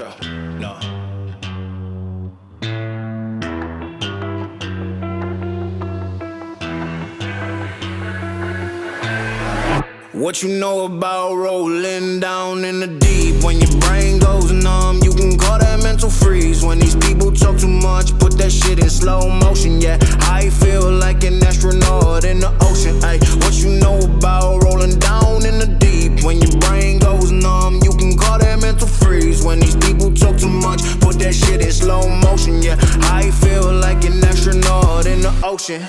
Astro, no. What you know about rolling down in the deep? When your brain goes numb, you can call that mental freeze. When these people talk too much, put that shit in slow motion. Yeah, I feel like an astronaut in the ocean. Ay, what you know about rolling down in the deep? When your brain goes numb, you can call that mental freeze. When these people talk too much, put that shit in slow motion. Yeah, I feel like an astronaut in the ocean.